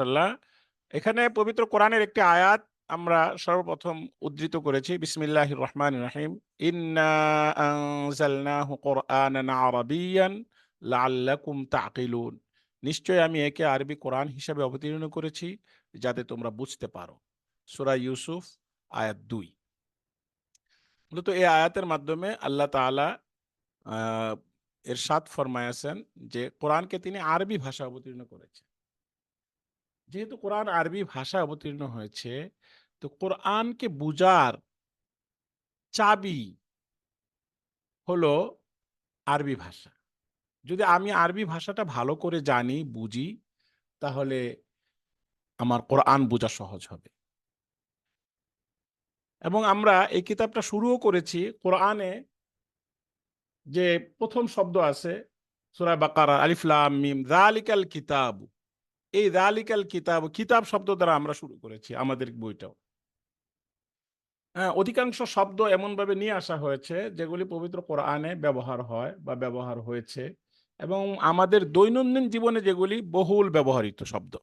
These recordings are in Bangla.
মাশাআল্লাহ। এখানে পবিত্র কোরআনের একটি আয়াত আমরা সর্বপ্রথম উদ্ধৃত করেছি। বিসমিল্লাহির রহমানির রহিম। ইন্না আনজালনাহু কুরআনান আরাবিয়্যান লাআল্লাকুম তাকিলুন। নিশ্চয় আমি একে আরবি কোরআন হিসেবে অবতীর্ণ করেছি যাতে তোমরা বুঝতে পারো। সূরা ইউসুফ আয়াত 2। মূলত এই আয়াতের মাধ্যমে আল্লাহ তাআলা আহ, ইরশাদ ফরমায়াছেন যে কোরআনকে তিনি আরবি ভাষা অবতীর্ণ করেছেন। যেহেতু কোরআন আরবি ভাষায় অবতীর্ণ হয়েছে, তো কোরআনকে বুঝার চাবি হলো আরবি ভাষা। যদি আমি আরবি ভাষাটা ভালো করে জানি, বুঝি, তাহলে আমার কোরআন বোঝা সহজ হবে। এবং আমরা এই কিতাবটা শুরুও করেছি কোরআনে যে প্রথম শব্দ আছে সূরা বাকারা, আলিফ লাম মিম, যালিকাল কিতাব। এই যালিকাল কিতাব, কিতাব শব্দ দ্বারা আমরা শুরু করেছি আমাদের বইটাও। হ্যাঁ, অধিকাংশ শব্দ এমনভাবে নিয়ে আসা হয়েছে যেগুলি পবিত্র কোরআনে ব্যবহার হয় বা ব্যবহার হয়েছে, এবং আমাদের দৈনন্দিন জীবনে যেগুলি বহুল ব্যবহৃত শব্দ,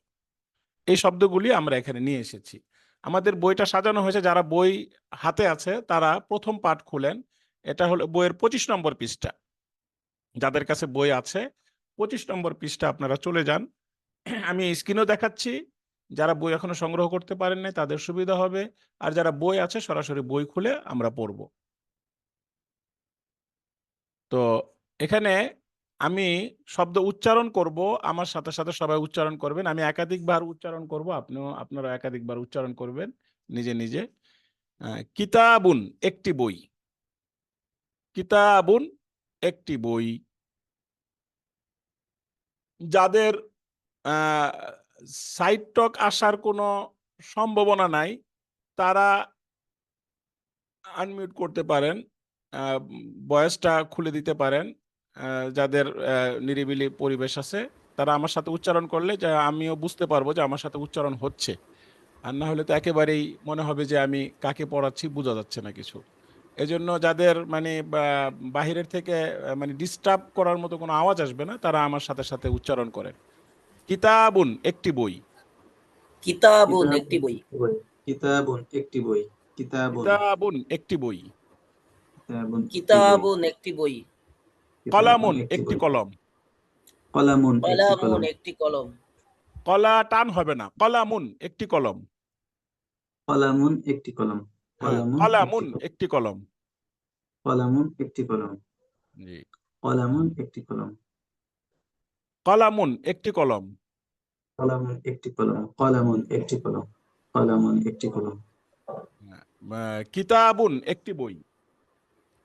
এই শব্দগুলি আমরা এখানে নিয়ে এসেছি। আমাদের বইটা সাজানো হয়েছে, যারা বই হাতে আছে তারা প্রথম পাঠ খুলেন। এটা হলো বইয়ের 25 নম্বর পৃষ্ঠা। যাদের কাছে বই আছে 25 নম্বর পৃষ্ঠা আপনারা চলে যান। আমি স্ক্রিনও দেখাচ্ছি, যারা বই এখনো সংগ্রহ করতে পারেন নাই তাদের সুবিধা হবে। আর যারা বই আছে সরাসরি বই খুলে আমরা পড়ব। তো এখানে আমি শব্দ উচ্চারণ করব, আমার সাথে সাথে সবাই উচ্চারণ করবেন। আমি একাধিকবার উচ্চারণ করব, আপনারা একাধিকবার উচ্চারণ করবেন নিজে নিজে। কিতাবুন একটি বই, কিতাবুন একটি বই। যাদের সাইড টক আসার কোনো সম্ভাবনা নাই তারা আনমিউট করতে পারেন, ভয়েসটা খুলে দিতে পারেন। যাদের নিরিবিলি পরিবেশ আছে তারা আমার সাথে উচ্চারণ করলে যে আমিও বুঝতে পারবো যে আমার সাথে উচ্চারণ হচ্ছে। আর না হলে তো একেবারেই মনে হবে যে আমি কাকে পড়াচ্ছি, বোঝা যাচ্ছে না কিছু। এজন্য যাদের মানে বাহিরের থেকে মানে ডিস্টার্ব করার মতো কোনো আওয়াজ আসবে না, তারা আমার সাথে সাথে উচ্চারণ করেন। কিতাবুন একটি বই, কিতাবুন একটি বই, কিতাবুন একটি বই, কিতাবুন একটি বই। কিতাবুন একটি বই, কলামুন একটি কলম, কলামুন একটি কলম, কলা টান হবে না, কলামুন একটি কলম। কলামুন একটি কলম, হ্যাঁ, কলামুন একটি কলম। কলামুন একটি কলম, জি, কলামুন একটি কলম, কলামুন একটি কলম। কলামুন একটি কলম, কলামুন একটি কলম, কলামুন একটি কলম, কিতাবুন একটি বই,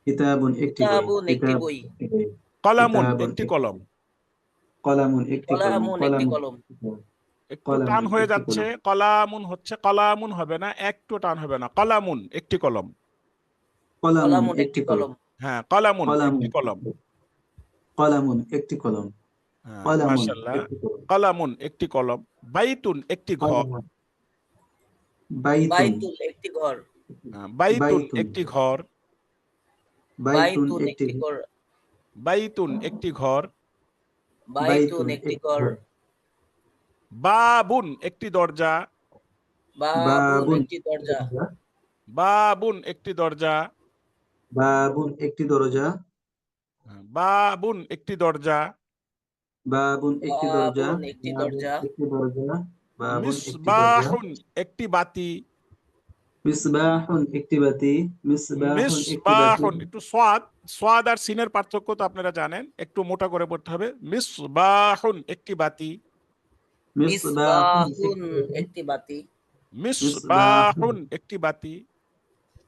কিতাবুন একটি বই, কিতাবুন একটি বই, কলামুন কিতাবুন একটি কলম। কলামুন একটি কলম, কলামুন একটি কলম, একটু টান হয়ে যাচ্ছে, কলামুন হচ্ছে, কলামুন হবে না, একটু টান হবে না, কলামুন একটি কলম। কলামুন একটি একটি কলম, কলম, হ্যাঁ, কলামুন একটি কলামুন কলম। কলামুন একটি কলম, হ্যাঁ, কলামুন মাশাআল্লাহ। একটি কলম, কলামুন একটি কলম। বাইতুন একটি ঘর, কলামুন, বাইতুন, বাইতুল একটি ঘর, বাইতুন বাইতুন, একটি ঘর, বাইতুন বাইতুন একটি একটি ঘর, বাইতুন একটি ঘর। বাইতুন বাইতুন একটি একটি ঘর, ঘর, বাবুন একটি দরজা, বাবুন বাবুন একটি দরজা, দরজা, বাবুন একটি দরজা, বাবুন একটি দরজা, বাবুন একটি দরজা। বাবুন একটি দরজা, বাবুন একটি বাবুন দরজা, একটি দরজা, বাবুন একটি দরজা, মিসবাহুন একটি বাতি, মিসবাহুন একটি বাতি, মিসবাহুন একটি বাতি, মিসবাহুন একটু সোয়াদ, সোয়াদ আর সিনের পার্থক্য তো আপনারা জানেন, একটু মোটা করে পড়তে হবে। মিসবাহুন একটি বাতি, মিসবাহুন মিসবাহুন একটি বাতি, একটি বাতি, মিসবাহুন, মিসবাহুন একটি বাতি।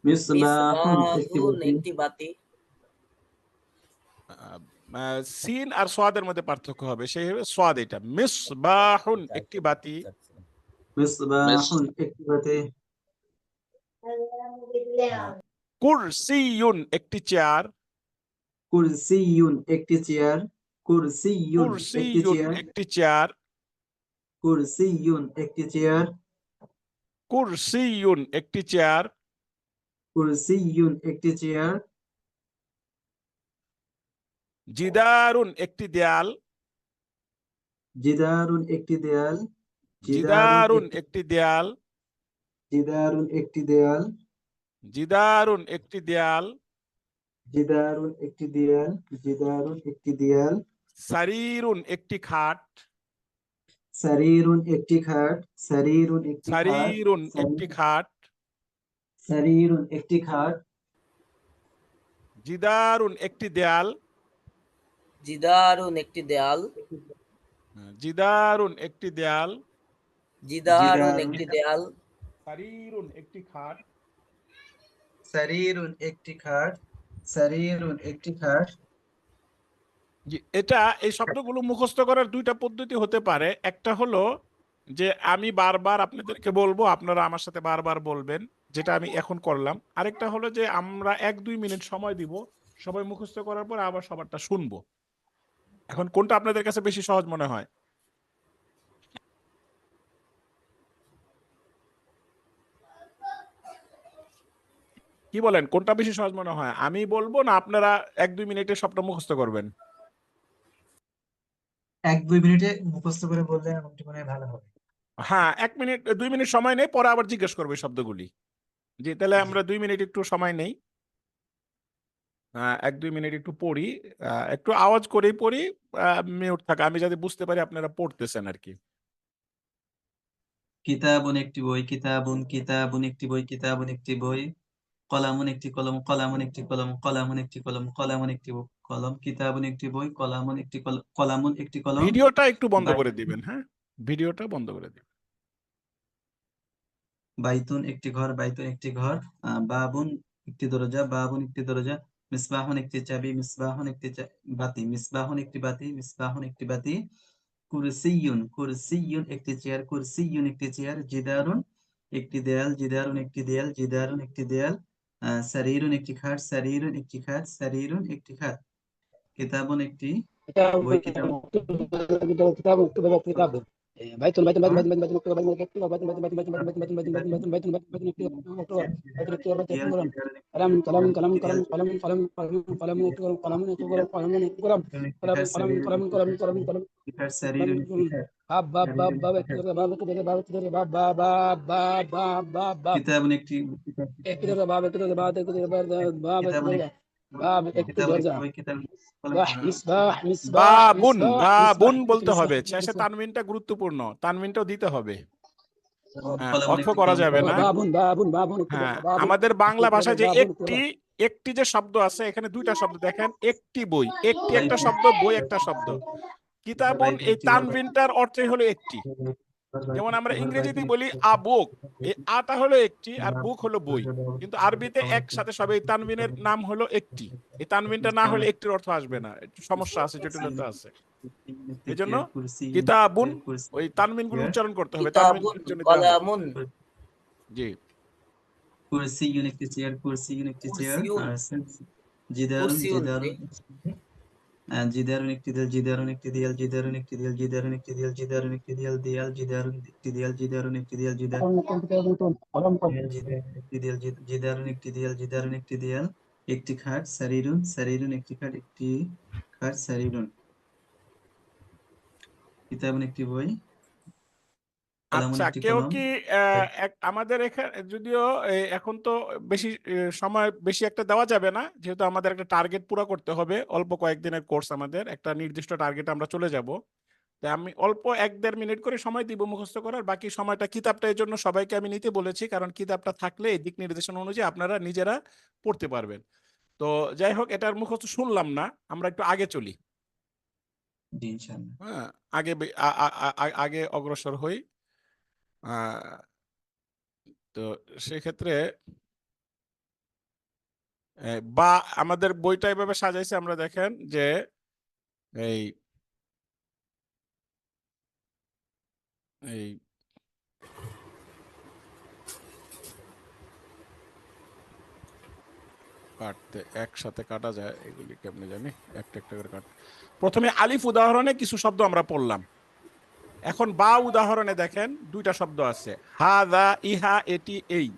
মিসবাহুন একটি মিসবাহুন বাতি, একটি বাতি, সিন আর সোয়াদের মধ্যে পার্থক্য হবে, সেই হবে সোয়াদ। এটা মিসবাহুন একটি বাতি। মিসবাহুন একটি বাতি, কুরসিয়ুন একটি চেয়ার, কুরসিয়ুন একটি চেয়ার, কুরসিয়ুন একটি কুরসিয়ুন চেয়ার, একটি চেয়ার, কুরসিয়ুন একটি চেয়ার, কুরসিয়ুন একটি চেয়ার। কুরসিয়ুন একটি চেয়ার, জিদারুন একটি দেয়াল, জিদারুন একটি দেয়াল, জিদারুন একটি দেয়াল, জিদারুন একটি দেয়াল, জিদারুন একটি দেয়াল, জিদারুন একটি দেয়াল, জিদারুন একটি দেয়াল, সারিরুন একটি খাট, সারিরুন একটি খাট, সারিরুন একটি খাট, সারিরুন একটি খাট, সারিরুন একটি খাট, জিদারুন একটি দেয়াল, জিদারুন একটি দেয়াল, জিদারুন একটি দেয়াল, জিদারুন জিদারুন একটি দেয়াল, সারিরুন একটি খাট, সারিরুন একটি খাট, সারিরুন একটি খাট। এটা এই শব্দগুলো মুখস্থ করার দুইটা পদ্ধতি হতে পারে। একটা হলো যে আমি বারবার আপনাদেরকে বলবো, আপনারা আমার সাথে বারবার বলবেন, যেটা আমি এখন করলাম। আরেকটা হলো যে আমরা 1-2 মিনিট সময় দিব, সবাই মুখস্থ করার পর আবার সবারটা শুনবো। এখন কোনটা আপনাদের কাছে বেশি সহজ মনে হয়? কি বলেন, কোনটা বেশি সহজ মনে হয়? আমি বলবো না আপনারা 1-2 মিনিটে সবটা মুখস্থ করবেন? 1-2 মিনিটে মুখস্থ করে বললে আমাকে মনে হয় ভালো হবে। হ্যাঁ, 1 মিনিট 2 মিনিট সময় নেই, পরে আবার জিজ্ঞেস করবে শব্দগুলি। জি, তাহলে আমরা 2 মিনিট একটু সময় নেই, 1-2 মিনিট একটু পড়ি, একটু আওয়াজ করেই পড়ি, মিউট থাকা, আমি যাতে বুঝতে পারি আপনারা পড়তেছেন আর কি। কিতাবুন একটি বই, কিতাবুন, কিতাবুন একটি বই, কিতাবুন একটি বই, কলামুন একটি কলম, কলামুন একটি কলম, কলামুন একটি কলম, কলামুন একটি কলম, কিতাবুন একটি বই, কলামুন একটি কলম, কলামুন একটি কলম, ভিডিওটা একটু বন্ধ করে বাইতুন, দিবেন, হ্যাঁ, ভিডিওটা বন্ধ করে দিবেন। বাইতুন একটি ঘর, বাইতুন একটি ঘর, বাবুন একটি দরজা, বাবুন একটি দরজা, মিসবাহুন একটি চাবি, মিসবাহুন একটি বাতি, মিসবাহুন একটি বাতি, মিসবাহুন একটি বাতি, কুরসিয়ুন, কুরসিয়ুন একটি চেয়ার, কুরসিয়ুন একটি চেয়ার, জিদারুন একটি দেয়াল, জিদারুন একটি দেয়াল, জিদারুন একটি দেয়াল, সারিরুন একটি খাট, সারিরুন একটি খাট, সারিরুন একটি খাট, কিতাবুন একটি বই, কিতাব, সারিরুন একটি খাট, কিতাবুন একটি, কিতাবুন কিতাবুন একটি বই, কিতাব, বাবুন, বাবুন বলতে হবে, শেষে তানবিনটা গুরুত্বপূর্ণ, তানবিনটাও দিতে হবে, কলামুন অর্থ একটি করা কলম, যাবে না। কলামুন, হ্যাঁ, আমাদের বাংলা ভাষায় যে একটি একটি যে শব্দ আছে, এখানে দুইটা শব্দ দেখেন, একটি বই, একটি একটা শব্দ, বই একটা শব্দ। কিতাবুন, বাইতুন এই একটি ঘর, তানবিনটার অর্থই হলো একটি। যেমন আমরা ইংরেজিতে বলি আ বুক, এই আটা হলো একটি আর বুক হলো বই, কিন্তু আরবিতে একসাথে সব, এই তানবিনের নাম হলো একটি। এই তানবিনটা না হলে একটির অর্থ আসবে না, একটু সমস্যা আছে, জটিলতা আছে। এই জন্য কিতাবুন, ওই তানবিন গুলো উচ্চারণ করতে হবে, তানবিন কিতাবুন, জন্য দেওয়া হবে। কলামুন, জি, কুরসিয়ুন একটি চেয়ার, কুরসিয়ুন একটি চেয়ার, কুরসিয়ুন, আর জিদারুন, কুরসিয়ুন, জিদারুন একটি দেয়াল, জিদারুন একটি দেয়াল, জিদারুন একটি দেয়াল, জিদারুন একটি দেয়াল, জিদারুন একটি দেয়াল, দেয়াল, জিদারুন একটি দেয়াল, জিদারুন একটি দেয়াল, জিদারুন একটি দেয়াল, জিদারুন একটি দেয়াল, জিদারুন একটি দেয়াল, একটি খাট, সারিরুন, সারিরুন একটি খাট, একটি খাট, সারিরুন, কিতাবুন একটি বই, কলামুন আচ্ছা, একটি কেউ কলম, কি আমাদের এখানে যদিও এখন তো বেশি সময় বেশি একটা দেওয়া যাবে না, যেহেতু আমাদের একটা টার্গেট পুরো করতে হবে, অল্প কয়েকদিনের কোর্স, আমাদের একটা নির্দিষ্ট টার্গেটে আমরা চলে যাব। তাই আমি অল্প 1-1.5 মিনিট করে সময় দিব মুখস্থ করার, বাকি সময়টা কিতাবটা এই জন্য সবাইকে আমি নিতে বলেছি, কারণ কিতাবটা থাকলে এই দিক নির্দেশনা অনুযায়ী আপনারা নিজেরা পড়তে পারবেন। তো যাই হোক, এটার মুখস্থ শুনলাম না, আমরা একটু আগে চলি। জি ইনশাআল্লাহ। হ্যাঁ, আগে আগে অগ্রসর হই। আহ, তো সেক্ষেত্রে বা আমাদের বইটা এভাবে সাজাইছে, আমরা দেখেন যে এই এই কাটতে একসাথে কাটা যায়, এগুলি কেমনে জানি, একটা একটা করে কাট। প্রথমে আলিফ উদাহরণে কিছু শব্দ আমরা পড়লাম, এখন বা উদাহরণে দেখেন দুইটা শব্দ আছে, হাদা ইহা এটি এই,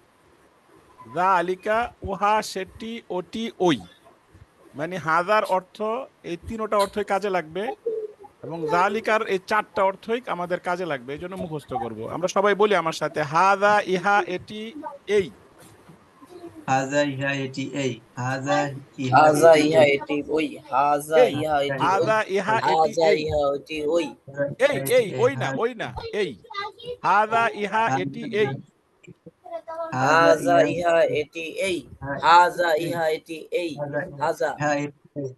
যালিকা উহা সেটি ওটি ওই। মানে হাজার অর্থ, এই তিনটা অর্থই কাজে লাগবে। এবং জালিকার এই চারটা অর্থই আমাদের কাজে লাগবে, এই জন্য মুখস্থ করব। আমরা সবাই বলি আমার সাথে, হাদা ইহা এটি এই। হাজা ইহা এটি এই, হাজা ইহা হাজা এটি ইহা এই, এটি ওই, হাজা এই ইহা এটি ওই, হাদা ইহা এটি হাজা এই। ইহা এটি ওই, এই এই ওই না, ওই না, এই। হাদা ইহা এটি এই। হাজা হাজা ইহা এটি এই, হাজা ইহা এটি এই, হাজা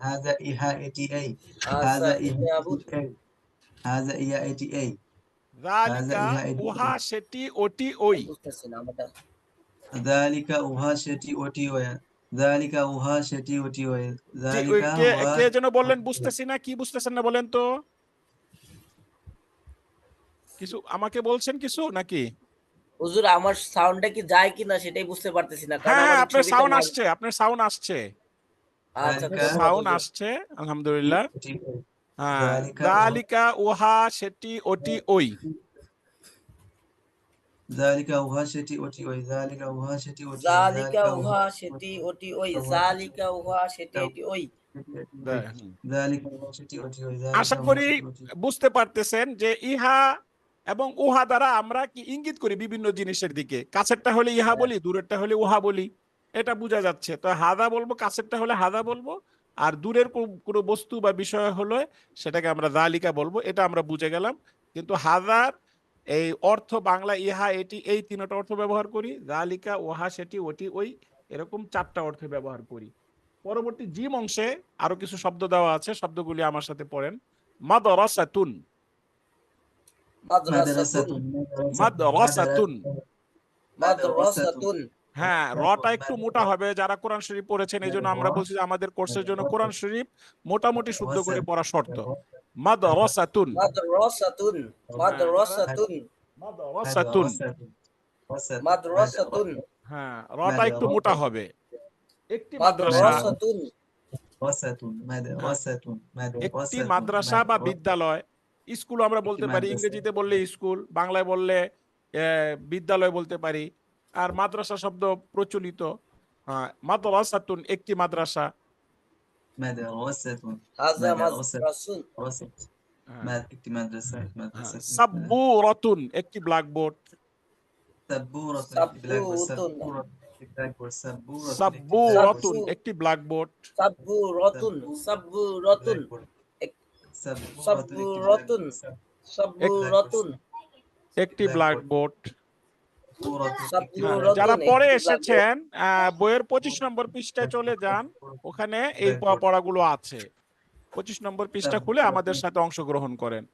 হাজা ইহা এটি এই, হাজা হাজা ইহা ইয়াবুদ, এটি এই, হাজা ইহা এটি এই, হাজা জালিকা ইহা এটি উহা এই, সেটি ওটি ওই। বুঝতেছি না আমরা। যালিকা উহা সেটি ওটি ওই, যালিকা উহা সেটি ওটি ওই, জি, ওই যালিকা কে উহা কে যেন বললেন বুঝতেছি না, কি বুঝতেছেন না বলেন তো। কিছু আমাকে বলছেন কিছু নাকি? হুজুর আমার সাউন্ডটা কি যায় কিনা সেটাই বুঝতে পারতেছি না, কারণ হ্যাঁ হ্যাঁ, আমার আপনার ছবিটা সাউন্ড না। আসছে, আপনার সাউন্ড আসছে, আচ্ছা যালিকা আপনার ধন্যবাদ সাউন্ড হুজুর। আসছে, আলহামদুলিল্লাহ। ওটি ওই, হ্যাঁ, যালিকা উহা জালিকা উহা সেটি ওটি ওই। যালিকা উহা সেটি ওটি ওই, যালিকা উহা সেটি ওটি ওই, জালিকা যালিকা উহা উহা সেটি ওটি ওই, জালিকা উহা সেটি এটি ওই। যালিকা উহা সেটি ওটি ওই, আশা যালিকা উহা করি সেটি ওটি ওই। বুঝতে পারতেছেন যে ইহা এবং উহা দ্বারা আমরা কি ইঙ্গিত করি বিভিন্ন জিনিসের দিকে। কাছেরটা হলে ইহা বলি, দূরেরটা হলে উহা বলি, এটা বোঝা যাচ্ছে। তো হাদা বলবো, কাছেরটা হলে হাদা বলবো, আর দূরের কোনো বস্তু বা বিষয় হলে সেটাকে আমরা জালিকা বলবো, এটা আমরা বুঝে গেলাম। কিন্তু হাদার এই অর্থ বাংলা ইহা এটি এই তিনটা অর্থ ব্যবহার করি, জালিকা উহা সেটি ওটি ওই, এরকম চারটা অর্থ ব্যবহার করি। পরবর্তী জিম অংশে আরো কিছু শব্দ দেওয়া আছে, শব্দগুলি আমার সাথে পড়েন। মাদরাসাতুন, মাদ্রাসাতুন, মাদরাসাতুন। মাদ্রাসাতুন, হ্যাঁ, রটা একটু মোটা হবে, যারা কোরআন শরীফ পড়েছেন এই জন্য আমরা বলছি যে আমাদের কোর্সের জন্য কোরআন শরীফ মোটামুটি শুদ্ধ করে পড়া শর্ত। মাদরাসাতুন, মাদ্রাসাতুন, হ্যাঁ মাদ্রাসাতুন, মাদরাসাতুন। মাদ্রাসাতুন, হ্যাঁ, রটা একটু মোটা হবে। একটি মাদ্রাসা, মাদ্রাসাতুন, হ্যাঁ, একটি মাদ্রাসা বা বিদ্যালয়, স্কুল আমরা বলতে পারি, ইংরেজিতে বললে স্কুল, বাংলায় বললে বিদ্যালয় বলতে পারি। আর মাদ্রাসা শব্দ প্রচলিত, মাদ্রাসাতুন একটি মাদ্রাসা। হাজা মাদ্রাসুন, হ্যাঁ, সাব্বুরাতুন একটি ব্ল্যাকবোর্ড, সাব্বুতুন, সাব্বুরাতুন একটি ব্ল্যাকবোর্ড, সাব্বুরাতুন, সাব্বুরাতুন, সাব্বুরাতুন, সাব্বুরাতুন, একটি ব্ল্যাকবোর্ড। সাব্বুরাতুন, যারা পরে একটি এসেছেন বইয়ের 25 নম্বর পৃষ্ঠায় চলে যান, ওখানে এই পড়াগুলো আছে। 25 নম্বর পৃষ্ঠা খুলে আমাদের সাথে অংশগ্রহণ করেন।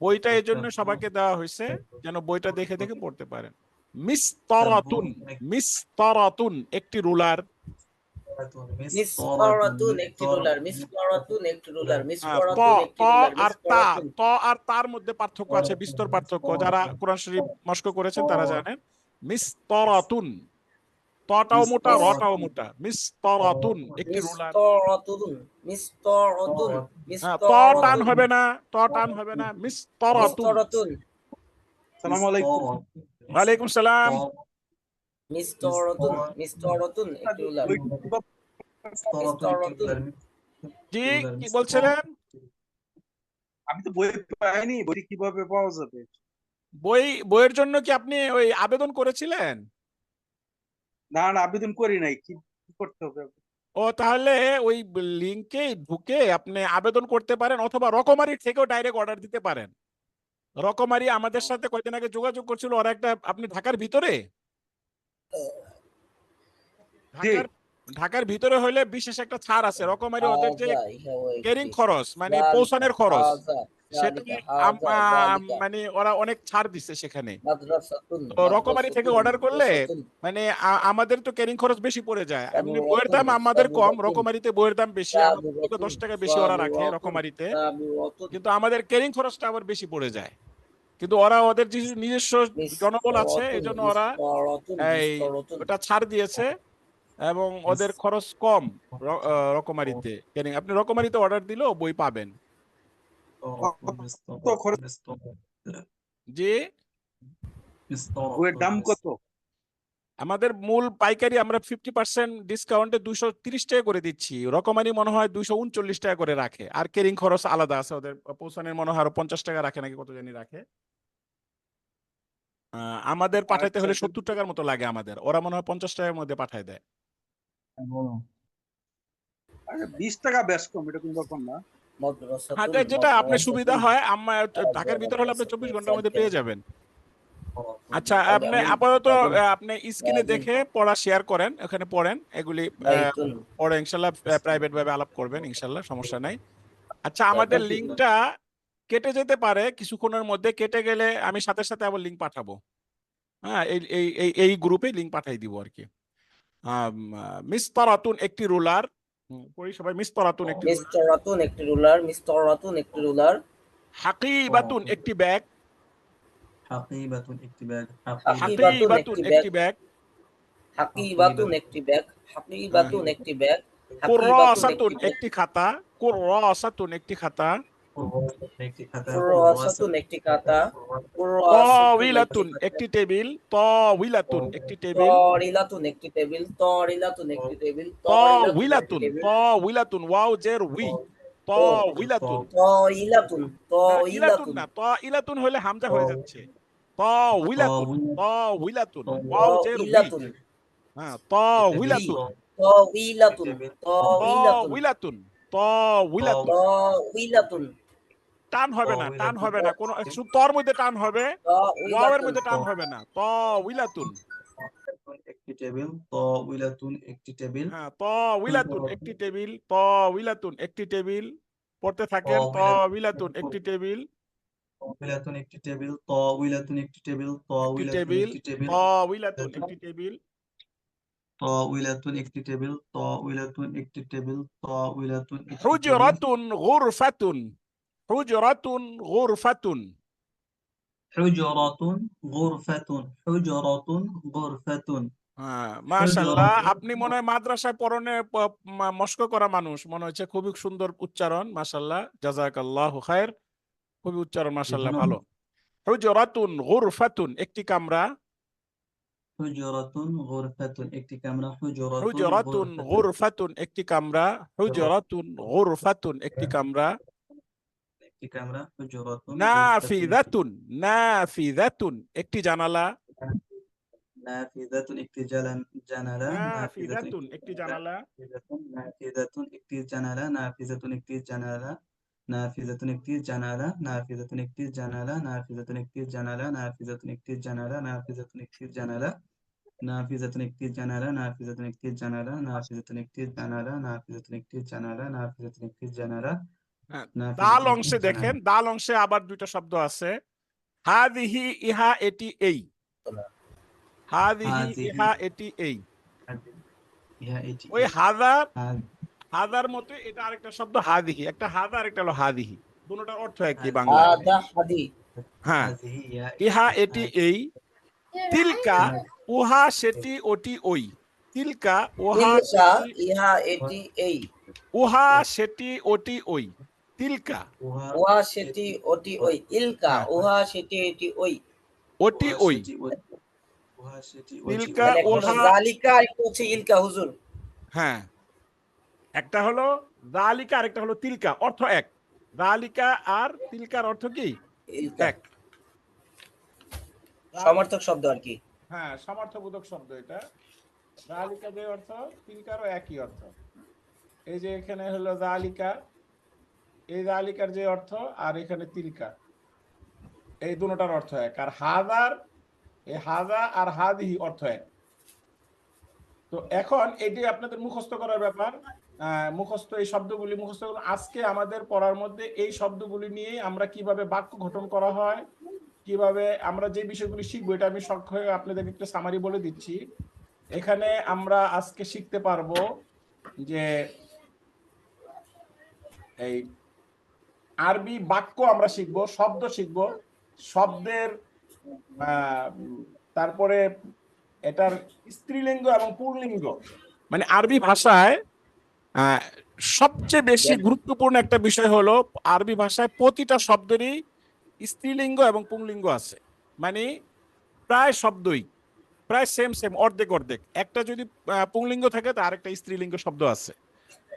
বইটা এই জন্য সবাইকে দেওয়া হয়েছে যেন বইটা দেখে দেখে পড়তে পারেন। মিসতারাতুন, মিসতারাতুন একটি রুলার, মিসকারাতুন একটি রুলার, মিসকারাতুন একটি রুলার, ত মিসকারাতুন একটি ত রুলার, আর তা, মিসকারাতুন, ত আর তার মধ্যে পার্থক্য আছে, বিস্তর পার্থক্য। যারা কোরআন শরীফ মস্ক করেছেন তারা জানেন। মিসতারাতুন, তটাও মোটা, রটাও মোটা। মিসতারাতুন একটি রুলার। মিসকারাতুন, মিসকারাতুন, ত টান মিসকারাতুন, হবে না, ত টান হবে না। মিসতারাতুন। মিসকারাতুন, সালাম আলাইকুম। ওয়ালাইকুম সালাম। মিসকারাতুন, মিসকারাতুন একটি রুলার, মিসকারাতুন, জি, কি বলছিলেন? আমি তো বই পাইনি, বই কিভাবে পাওয়া যাবে? বইয়ের জন্য কি আপনি ওই আবেদন করেছিলেন? না না, আবেদন করি নাই। কি কি করতে হবে? ও, তাহলে ওই লিংকে ঢুকে আপনি আবেদন করতে পারেন, অথবা রকমারি থেকেও ডাইরেক্ট অর্ডার দিতে পারেন। রকমারি আমাদের সাথে কয়েকদিন আগে যোগাযোগ করছিল, ওরা একটা, আপনি ঢাকার ভিতরে, ঢাকার ভিতরে হলে বিশেষ একটা ছাড় আছে। রকমারি ওদের যে হাজা ইহা ক্যারিং একটি, খরচ মানে জালিকা, পৌঁছানোর খরচ, হাজা, সেটা জালিকা, হাজা, জালিকা, মানে ওরা অনেক ছাড় দিচ্ছে সেখানে। মাদ্রাসাতুন, তো রকমারি থেকে মাদ্রাসাতুন, অর্ডার করলে মাদ্রাসাতুন, মানে আমাদের তো ক্যারিং খরচ বেশি পড়ে যায়। এমনি বইয়ের সাবুরাতুন, দাম আমাদের কম, সাবুরাতুন, রকমারিতে বইয়ের দাম বেশি, আমাদের থেকে সাবুরাতুন, 10 টাকা বেশি ওরা রাখে সাবুরাতুন, রকমারিতে, সাবুরাতুন, কিন্তু আমাদের ক্যারিং খরচটা আবার বেশি পড়ে যায়। কিন্তু ওরা ওদের যে নিজস্ব জনবল আছে এই মিসকারাতুন, জন্য ওরা মিসকারাতুন, এই মিসকারাতুন, ওটা ছাড় দিয়েছে, এবং ওদের খরচ কম। রকমারিতে ক্যারিং, আপনি রকমারিতে অর্ডার দিলেও বই পাবেন। কত খরচ? জি, বইয়ের দাম কত? আমাদের মূল পাইকারি আমরা 50% ডিসকাউন্টে 230 টাকা করে দিচ্ছি, রকমারি মনে হয় 239 টাকা করে রাখে, আর কেরিং খরচ আলাদা আছে ওদের, পৌঁছানোর মনে হয় আরো 50 টাকা রাখে নাকি কত জানি রাখে। আমাদের পাঠাইতে আচ্ছা, হলে আচ্ছা। 70 টাকার মতো লাগে আমাদের, ওরা মনে হয় 50 টাকার মধ্যে পাঠায় দেয়। আচ্ছা, 20 টাকা বেশ কম, এটা কোনো ব্যাপার না। হ্যাঁ, যেটা আপনার সুবিধা হয়, আমার ঢাকার ভিতর হলে আপনি 24 ঘন্টার মধ্যে পেয়ে যাবেন। আচ্ছা, আপনি আপাতত আপনি স্ক্রিনে দেখে পড়া শেয়ার করেন, ওখানে পড়েন এগুলি, পরে ইনশাল্লাহ প্রাইভেট ভাবে আলাপ করবেন, ইনশাল্লাহ সমস্যা নাই। আচ্ছা, আমাদের লিঙ্কটা কেটে যেতে পারে কিছুক্ষণের মধ্যে, কেটে গেলে আমি সাথে সাথে আবার লিঙ্ক পাঠাবো। হ্যাঁ, এই এই এই এই গ্রুপে লিঙ্ক পাঠাই দিব আর কি। মিসতারাতুন একটি রুলার, পড়ি সবাই, মিসতারাতুন একটি রুলার। মিস্তরাতুন একটি রুলার, মিস্তরাতুন একটি রুলার। হাকিবাতুন একটি ব্যাগ, হাকিবাতুন একটি ব্যাগ, হাকিবাতুন একটি ব্যাগ। হাকিবাতুন একটি ব্যাগ, হাকিবাতুন একটি ব্যাগ, কুররাসাতুন একটি খাতা, কুররাসাতুন একটি খাতা। একটি খাতা, কুররাসাতুন একটি খাতা, তাওয়িলাতুন একটি টেবিল, তাওয়িলাতুন একটি টেবিল। তরিলাতুন একটি টেবিল, তরিলাতুন একটি টেবিল, তাওয়িলাতুন, তাওয়িলাতুন ওয়াও জের উই, তাওয়িলাতুন। তরিলাতুন, ইলাতুন তরিলাতুন, না, তাইলাতুন হলে হামজা হয়ে যাচ্ছে। তাওয়িলাতুন, তাওয়িলাতুন ওয়াও জের উই। তরিলাতুন, হ্যাঁ, তাওয়িলাতুন, তরিলাতুন, তরিলাতুন, তাওয়িলাতুন, তাওয়িলাতুন। তরিলাতুন, টান হবে না, টান হবে না, কোন শুধু তর মধ্যে টান হবে, ওয়াওয়ের মধ্যে টান হবে না। তাওয়িলাতুন। একটি টেবিল, তাওয়িলাতুন একটি টেবিল, হ্যাঁ, তাওয়িলাতুন একটি টেবিল, তাওয়িলাতুন একটি টেবিল। পড়তে থাকেন, তাওয়িলাতুন একটি টেবিল, তাওয়িলাতুন একটি টেবিল, তাওয়িলাতুন একটি টেবিল, একটি তাওয়িলাতুন টেবিল, একটি টেবিল, তাওয়িলাতুন একটি টেবিল। তাওয়িলাতুন একটি টেবিল, তাওয়িলাতুন একটি টেবিল, তাওয়িলাতুন একটি টেবিল, হুজরাতুন গুরফাতুন, হুজরাতুন গুরফাতুন। হুজরাতুন গুরফাতুন, হুজরাতুন গুরফাতুন, হ্যাঁ, মাশাআল্লাহ, হুজরাতুন। আপনি মনে হয় মাদ্রাসায় পড়নে মস্ক করা মানুষ মনে হচ্ছে, খুবই সুন্দর উচ্চারণ, মাশাআল্লাহ, জাযাকাল্লাহু খায়র, খুবই উচ্চারণ মাশাআল্লাহ ভালো। হুজরাতুন গুরফাতুন একটি কামরা, হুজরাতুন গুরফাতুন একটি কামরা, হুজরাতুন হুজরাতুন গুরফাতুন গুরফাতুন একটি কামরা, হুজরাতুন গুরফাতুন একটি কামরা। একটি কামরা, হুজরাতুন গুরফাতুন নাফিযাতুন, নাফিযাতুন একটি জানালা, নাফিযাতুন একটি জানালা, নাফিযাতুন নাফিযাতুন একটি জানালা। নাফিযাতুন একটি জানালা, নাফিযাতুন একটি জানালা, নাফিযাতুন একটি জানালা, নাফিযাতুন একটি জানালা, নাফিযাতুন একটি জানালা, নাফিযাতুন একটি জানালা, নাফিযাতুন একটি জানালা, নাফিযাতুন একটি জানালা, নাফিযাতুন একটি জানালা, নাফিযাতুন একটি জানালা, নাফিযাতুন একটি জানালা, নাফিযাতুন একটি জানালা, হ্যাঁ, দাল নাফিযাতুন একটি অংশে দেখেন, জানালা। দাল অংশে আবার দুইটা শব্দ আছে, হাদিহি ইহা এটি এই, হাদিহি হাযিহি, ইহা এটি এই। ইহা এটি, ওই হাজার, হায- হাজার মতো এটা আরেকটা শব্দ হাদিহি, একটা হাজার আরেকটা হলো হাদিহি, দুটোটার অর্থ একই বাংলায়। হাদা হাদি, হ্যাঁ, হাযিহি, ইহা এটি এই, তিলকা উহা সেটি ওটি ওই, তিলকা উহা তিলকা সেটি, ইহা এটি এই, উহা সেটি ওটি ওই, তিলকা উহা সেটি ওটি ওই, ইলকা হ্যাঁ, উহা সেটি এটি ওই। ওটি ওই, উহা সেটি তিলকা মানে একটা হচ্ছে উহা। জালিকা, একটা হচ্ছে ইলকা, হুজুর। হ্যাঁ, একটা হলো জালিকা আর একটা হলো তিলকা, অর্থ এক। জালিকা আর তিলকার অর্থ কি? ইলকা এক। সমর্থক শব্দ আর কি। হ্যাঁ, সমর্থবোধক শব্দ এটা। জালিকা যে অর্থ, তিলকারও একই অর্থ। এই যে এখানে হলো জালিকা, এই জালিকার যে অর্থ, আর এখানে তিলকা, এই দুটোটার অর্থ এক। আর হাজার, এই হাজা আর হাদিহি অর্থ এক। তো এখন এটি আপনাদের মুখস্থ করার ব্যাপার, মুখস্থ, এই শব্দগুলি মুখস্থ করুন। আজকে আমাদের পড়ার মধ্যে এই শব্দগুলি নিয়ে আমরা কিভাবে বাক্য গঠন করা হয়, কিভাবে আমরা যে বিষয়গুলি শিখবো, এটা আমি সংক্ষেপে আপনাদেরকে একটু সামারি বলে দিচ্ছি। এখানে আমরা আজকে শিখতে পারবো যে এই আরবি বাক্য আমরা শিখবো, শব্দ শিখবো, শব্দের তারপরে এটার স্ত্রীলিঙ্গ এবং পুল্লিঙ্গ, মানে আরবি ভাষায় সবচেয়ে বেশি গুরুত্বপূর্ণ একটা বিষয় হলো, আরবি ভাষায় প্রতিটা শব্দেরই স্ত্রীলিঙ্গ এবং পুংলিঙ্গ আছে, মানে প্রায় শব্দই, প্রায় সেম অর্ধেক অর্ধেক। একটা যদি পুংলিঙ্গ থাকে তার আরেকটা স্ত্রীলিঙ্গ শব্দ আছে।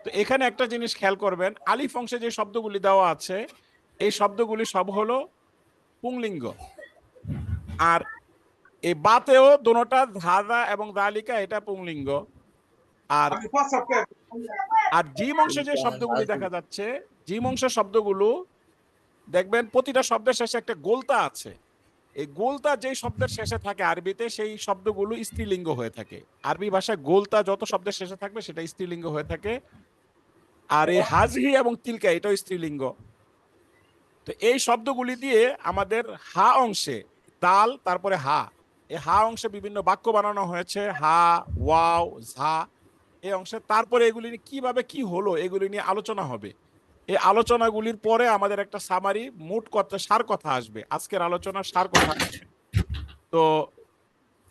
তো এখানে একটা জিনিস খেয়াল করবেন, আলিফ অংশে যে শব্দগুলি দেওয়া আছে এই শব্দগুলি সব হলো পুংলিঙ্গ। আর এই বাতেও দোনোটা হাযা এবং যালিকা এটা পুংলিঙ্গ। আর আমি ফার্স্ট সবকে আর জিম অংশে যে শব্দগুলি দেখা যাচ্ছে, জিম অংশের শব্দগুলো দেখবেন প্রতিটা শব্দের শেষে একটা গোলতা আছে। এই গোলতা যেই শব্দের শেষে থাকে আরবিতে সেই শব্দগুলো স্ত্রীলিঙ্গ হয়ে থাকে। আরবি ভাষায় গোলতা যত শব্দের শেষে থাকবে সেটা স্ত্রীলিঙ্গ হয়ে থাকে। আর এই হাজহি এবং তিলকা এটাও স্ত্রীলিঙ্গ। তো এই শব্দগুলি দিয়ে আমাদের হা অংশে দাল তারপরে হা, এই হা অংশে বিভিন্ন বাক্য বানানো হয়েছে, হা, ওয়াও, ঝা এই অংশে। তারপরে এগুলি নিয়ে কিভাবে কি হলো এগুলি নিয়ে আলোচনা হবে। এই আলোচনাগুলির পরে আমাদের একটা সামারি মোট কথা সার কথা আসবে, আজকের আলোচনার সার কথা আসবে। তো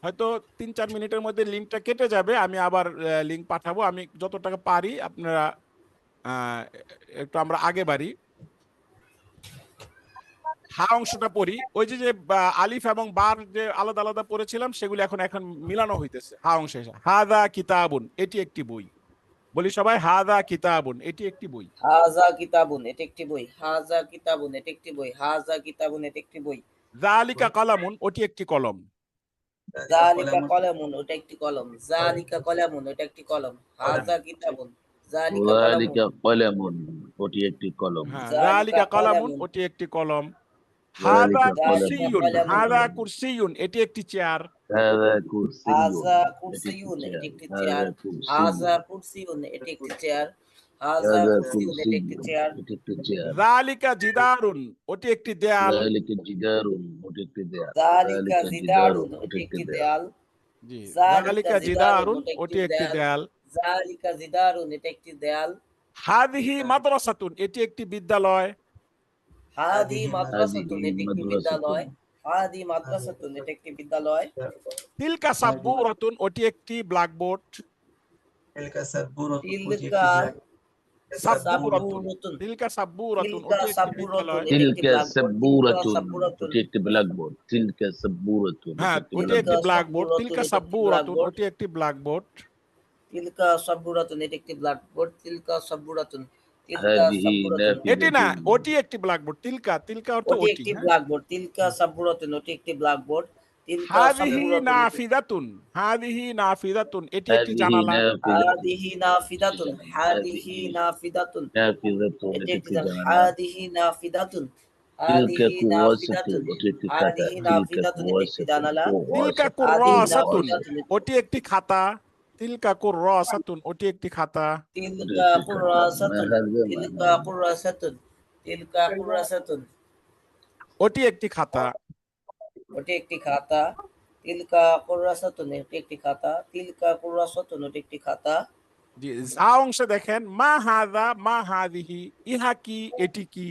হয়তো 3-4 মিনিটের মধ্যে লিঙ্কটা কেটে যাবে, আমি আবার লিঙ্ক পাঠাবো। আমি যতটা পারি আপনারা একটু আমরা আগে বাড়ি, হা অংশটা পড়ি। ওই যে আলিফ এবং বার যে আলাদা আলাদা পড়েছিলাম সেগুলি এখন মিলানো হইতেছে হা অংশে। হাদা কিতাবুন এটি একটি বই, বলি সবাই হাদা কিতাবুন এটি একটি বই। হাযা কিতাবুন এটা একটি বই। হাযা কিতাবুন এটা একটি বই। হাযা কিতাবুন এটা একটি বই। যালিকা কলামুন ওটি একটি কলম। যালিকা কলামুন ওটা একটি কলম। যালিকা কলামুন ওটা একটি কলম। হাযা কিতাবুন যালিকা কলামুন। যালিকা কলামুন ওটি একটি কলম। হ্যাঁ, যালিকা যালিকা কলামুন কলামুন। ওটি একটি কলম। হাদা যালিকা কুরসিয়ুন, কলামুন। হাদা কুরসিয়ুন এটি একটি চেয়ার। হাযা কুরসিয়ুন হাযা এটি কুরসিয়ুন একটি এটি একটি চেয়ার। চেয়ার। হাযা কুরসিয়ুন এটি একটি চেয়ার। হাযা হাযা কুরসিয়ুন এটি একটি কুরসিয়ুন চেয়ার। এটি একটি চেয়ার। যালিকা জিদারুন ওটি একটি দেয়াল। যালিকা জিদারুন ওটি একটি দেয়াল। যালিকা যালিকা জিদারুন জিদারুন ওটি ওটি একটি একটি দেয়াল। দেয়াল। জি, যালিকা যালিকা জিদারুন জিদারুন ওটা ওটি একটি একটি দেয়াল। দেয়াল। যালিকা জিদারুন এটা একটি দেয়াল। হাদিহি মাদ্রাসাতুন এটি একটি বিদ্যালয়। হাদি মাদ্রাসাতুন হাদিহি এটি একটি মাদ্রাসাতুন। বিদ্যালয়। হাদি মাদ্রাসাতুন এটা একটি বিদ্যালয়। তিলকা সাব্বুরাতুন ওটি একটি ব্ল্যাকবোর্ড। তিলকা সাব্বুরাতুন ওটি একটি তিলকা সাব্বুরাতুন, সাব্বুরাতুন। তিলকা সাব্বুরাতুন তিলকা ওটি একটি সাব্বুরাতুন বিদ্যালয়। এটা একটি তিলকা ব্ল্যাকবোর্ড। তিলকা সাব্বুরাতুন সাব্বুরাতুন। ওটি একটি ব্ল্যাকবোর্ড। তিলকা সাব্বুরাতুন হ্যাঁ, এটি একটি ওটি একটি ব্ল্যাকবোর্ড। ব্ল্যাকবোর্ড। সাব্বুরাতুন তিলকা এটা একটি সাব্বুরাতুন ব্ল্যাকবোর্ড। ওটি একটি ব্ল্যাকবোর্ড। তিলকা সাব্বুরাতুন এটা একটি ব্ল্যাকবোর্ড। তিলকা সাব্বুরাতুন। তিলকা হাদিহি সাব্বুরাতুন। এটি না, নাফিযাতুন ওটি একটি ব্ল্যাকবোর্ড। তিলকা, তিলকা অর্থ ওটি ওটি। একটি হ্যাঁ, ব্ল্যাকবোর্ড। তিলকা সাব্বুরাতুন ওটি একটি ব্ল্যাকবোর্ড। তিলকা হাদিহি সাব্বুরাতুন নাফিযাতুন, হাদিহি নাফিযাতুন এটি একটি হাদিহি জানালা। নাফিযাতুন হাদিহি নাফিদাতুন। হাদিহি নাফিদাতুন নাফিযাতুন এটি এটি একটি একটি জানালা। হাদিহি নাফিদাতুন। তিলকা হাদিহি কুওয়াসাতুন নাফিদাতুন। এটি একটি খাতা। হাদিহি তিলকা নাফিদাতুন এটি একটি কুওয়াসাতুন জানালা। তিলকা কুওয়াসাতুন হাদিহি কুররাসাতুন নাফিদাতুন ওটি একটি খাতা। তিলকা কুররাসাতুন ওটি একটি খাতা। এটি তিলকা একটি খাতা। কুররাসাতুন। মাহাযা তিলকা কুররাসাতুন। তিলকা কুররাসাতুন ওটি একটি খাতা। ওটি একটি খাতা। তিলকা কুররাসাতুন এটি একটি খাতা। তিলকা কুররাসাতুন ওটি একটি খাতা। জি, যা অংশে দেখেন মা হাযা মা হাদিহি, ইহা কি এটি কি।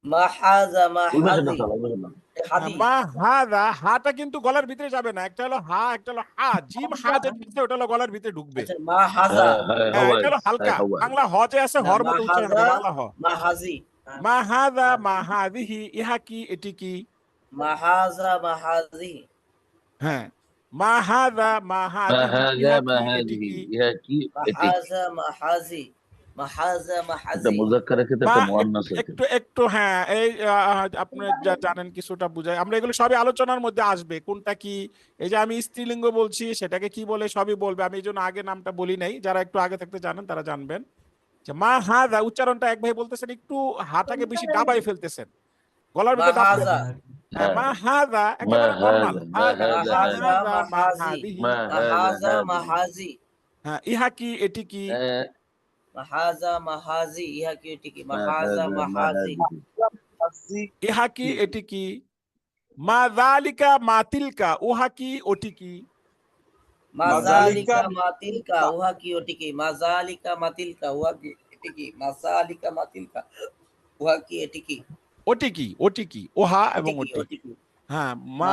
মা হাযা মা ওই পাশে না হাযি। চালা, ওই পাশে না। হাদি। মা হাযা, হাটা কিন্তু গলার ভিতরে যাবে না, একটা হলো হা একটা হলো হা। জিম হা যেটা আছে ওটা হলো গলার ভিতরে ঢুকবে। আচ্ছা মা হাযা। হ্যাঁ হ্যাঁ হ্যাঁ, হাওয়াজ, এটা হলো হ্যাঁ হালকা। হাওয়াজ। বাংলা হ যে আছে না হর মা মতো উচ্চারণ হাযা হবে, বাংলা হ। মা হাযি। মা হাযা মা হাদিহি, ইহা কি এটি কি। মা হাযা মা হাযি। হ্যাঁ, মা হাযা মা মা হাদিহি, হাযা ইহা মা কি এটি হাযিহি, কি। ইহা কি মা এটি কি। হাযা মা হাযি। মা হাযা মা এটা হাযি। মুযাক্কার আছে, মা এটা মুআন্নাস আছে। একটু একটু হ্যাঁ, এই আপনি যা জানেন কিছুটা বুঝাই। আমরা এগুলো সবই আলোচনার মধ্যে আসবে কোনটা কি। এই যে আমি স্ত্রীলিঙ্গ বলছি সেটাকে কি বলে সবই বলবে, আমি এই জন্য আগে নামটা বলি নাই। যারা একটু আগে থাকতে জানেন তারা জানবেন যে মা হাযা উচ্চারণটা এক ভাই বলতেছেন একটু হাটাকে বেশি দাবাই ফেলতেছেন, গলার মা ভিতরে দাব দেন। হাযা। হ্যাঁ, মা হাযা মা একেবারে নরমাল। হাযা, মা হাযা মা হাযা মা হাযা হাযিহি, হাযা মা মা হাযি। হাদিহি। মা মা হাযা হাযা মা হাযিহি। হাযি। হ্যাঁ, ইহা কি এটি কি। মা হাযা মা হাযি। ইহা কি এটি কি। মা মা হাযা হাযা মা মা হাযি। হাযিহি। ইহা কি এটি কি। মা যালিকা মা তিলকা, উহা কি ওটি কি। মা যালিকা মা তিলকা উহা কি ওটি কি। মা যালিকা মা তিলকা উহা কি এটি কি। মা যালিকা মা তিলকা উহা কি এটি কি। ওটি কি, ওটি কি, ওহা ওটি এবং কি ওটি। ওটি কি। হ্যাঁ, মা মা